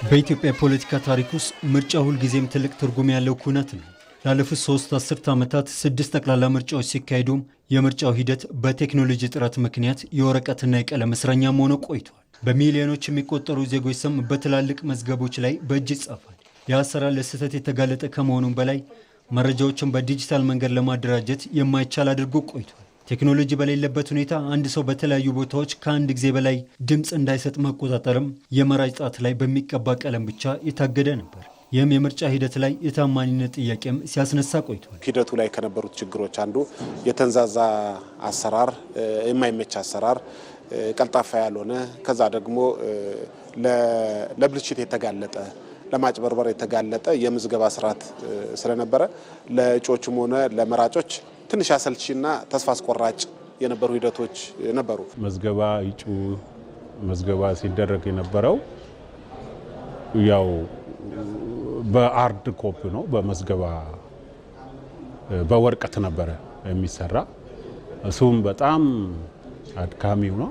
በኢትዮጵያ ፖለቲካ ታሪክ ውስጥ ምርጫ ሁልጊዜም ትልቅ ትርጉም ያለው ኩነት ነው። ላለፉት 3 አስርት ዓመታት 6 ጠቅላላ ምርጫዎች ሲካሄዱም የምርጫው ሂደት በቴክኖሎጂ ጥረት ምክንያት የወረቀትና የቀለም እስረኛ ሆኖ ቆይቷል። በሚሊዮኖች የሚቆጠሩ ዜጎች ስም በትላልቅ መዝገቦች ላይ በእጅ ይጻፋል። የአሰራር ለስህተት የተጋለጠ ከመሆኑም በላይ መረጃዎችን በዲጂታል መንገድ ለማደራጀት የማይቻል አድርጎ ቆይቷል። ቴክኖሎጂ በሌለበት ሁኔታ አንድ ሰው በተለያዩ ቦታዎች ከአንድ ጊዜ በላይ ድምፅ እንዳይሰጥ መቆጣጠርም የመራጭ ጣት ላይ በሚቀባ ቀለም ብቻ የታገደ ነበር። ይህም የምርጫ ሂደት ላይ የታማኝነት ጥያቄም ሲያስነሳ ቆይቷል። ሂደቱ ላይ ከነበሩት ችግሮች አንዱ የተንዛዛ አሰራር፣ የማይመች አሰራር፣ ቀልጣፋ ያልሆነ ከዛ ደግሞ ለብልሽት የተጋለጠ ለማጭበርበር የተጋለጠ የምዝገባ ስርዓት ስለነበረ ለእጩዎችም ሆነ ለመራጮች ትንሽ አሰልቺና ተስፋ አስቆራጭ የነበሩ ሂደቶች ነበሩ። መዝገባ ሲደረግ የነበረው ያው በአርድ ኮፒ ነው። በመዝገባ በወረቀት ነበረ የሚሰራ። እሱም በጣም አድካሚው ነው።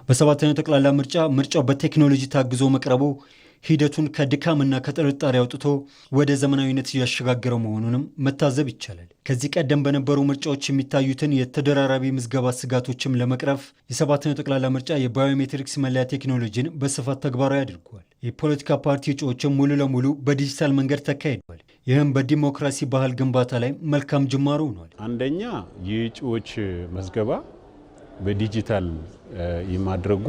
በሰባተኛው ጠቅላላ ምርጫው በቴክኖሎጂ ታግዞ መቅረቡ ሂደቱን ከድካምና ከጥርጣሬ አውጥቶ ወደ ዘመናዊነት እያሸጋገረው መሆኑንም መታዘብ ይቻላል። ከዚህ ቀደም በነበሩ ምርጫዎች የሚታዩትን የተደራራቢ ምዝገባ ስጋቶችም ለመቅረፍ የሰባተኛው ጠቅላላ ምርጫ የባዮሜትሪክስ መለያ ቴክኖሎጂን በስፋት ተግባራዊ አድርጓል። የፖለቲካ ፓርቲ እጩዎችም ሙሉ ለሙሉ በዲጂታል መንገድ ተካሂዷል። ይህም በዲሞክራሲ ባህል ግንባታ ላይ መልካም ጅማሮ ሆኗል። አንደኛ የእጩዎች መዝገባ በዲጂታል የማድረጉ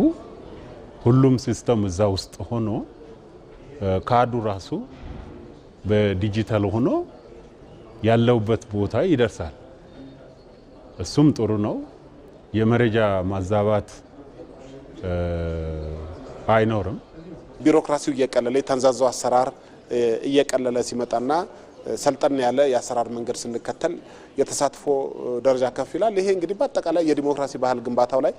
ሁሉም ሲስተም እዛ ውስጥ ሆኖ ካርዱ ራሱ በዲጂታል ሆኖ ያለውበት ቦታ ይደርሳል። እሱም ጥሩ ነው። የመረጃ ማዛባት አይኖርም። ቢሮክራሲው እየቀለለ የተንዛዛው አሰራር እየቀለለ ሲመጣና ሰልጠን ያለ የአሰራር መንገድ ስንከተል የተሳትፎ ደረጃ ከፍ ይላል። ይሄ እንግዲህ በአጠቃላይ የዲሞክራሲ ባህል ግንባታው ላይ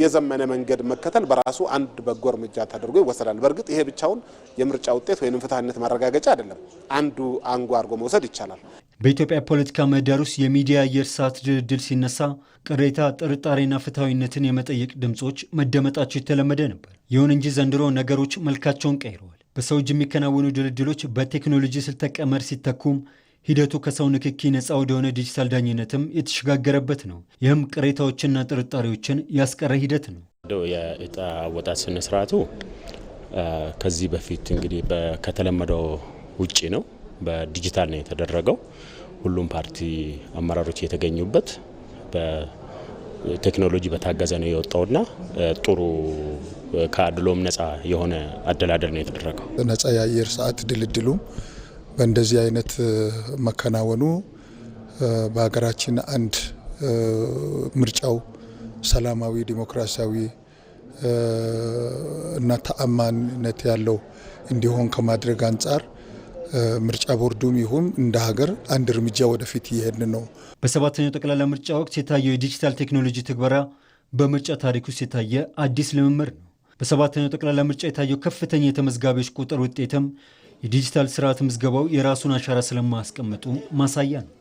የዘመነ መንገድ መከተል በራሱ አንድ በጎ እርምጃ ተደርጎ ይወሰዳል። በእርግጥ ይሄ ብቻውን የምርጫ ውጤት ወይም ፍትሃነት ማረጋገጫ አይደለም። አንዱ አንጓ አድርጎ መውሰድ ይቻላል። በኢትዮጵያ ፖለቲካ ምህዳር ውስጥ የሚዲያ አየር ሰዓት ድልድል ሲነሳ ቅሬታ፣ ጥርጣሬና ፍትሃዊነትን የመጠየቅ ድምጾች መደመጣቸው የተለመደ ነበር። ይሁን እንጂ ዘንድሮ ነገሮች መልካቸውን ቀይረዋል። በሰው እጅ የሚከናወኑ ድልድሎች በቴክኖሎጂ ስልተ ቀመር ሲተኩም ሂደቱ ከሰው ንክኪ ነፃ ወደሆነ ዲጂታል ዳኝነትም የተሸጋገረበት ነው። ይህም ቅሬታዎችና ጥርጣሬዎችን ያስቀረ ሂደት ነው። የእጣ አወጣት ስነ ስርዓቱ ከዚህ በፊት እንግዲህ ከተለመደው ውጪ ነው። በዲጂታል ነው የተደረገው። ሁሉም ፓርቲ አመራሮች የተገኙበት በቴክኖሎጂ በታገዘ ነው የወጣውና ጥሩ ከአድሎም ነፃ የሆነ አደላደል ነው የተደረገው። ነፃ የአየር ሰዓት ድልድሉ በእንደዚህ አይነት መከናወኑ በሀገራችን አንድ ምርጫው ሰላማዊ፣ ዲሞክራሲያዊ እና ተአማኒነት ያለው እንዲሆን ከማድረግ አንጻር ምርጫ ቦርዱም ይሁን እንደ ሀገር አንድ እርምጃ ወደፊት እየሄድን ነው። በሰባተኛው ጠቅላላ ምርጫ ወቅት የታየው የዲጂታል ቴክኖሎጂ ትግበራ በምርጫ ታሪክ ውስጥ የታየ አዲስ ልምምድ ነው። በሰባተኛው ጠቅላላ ምርጫ የታየው ከፍተኛ የተመዝጋቢዎች ቁጥር ውጤትም የዲጂታል ስርዓት ምዝገባው የራሱን አሻራ ስለማያስቀምጡ ማሳያ ነው።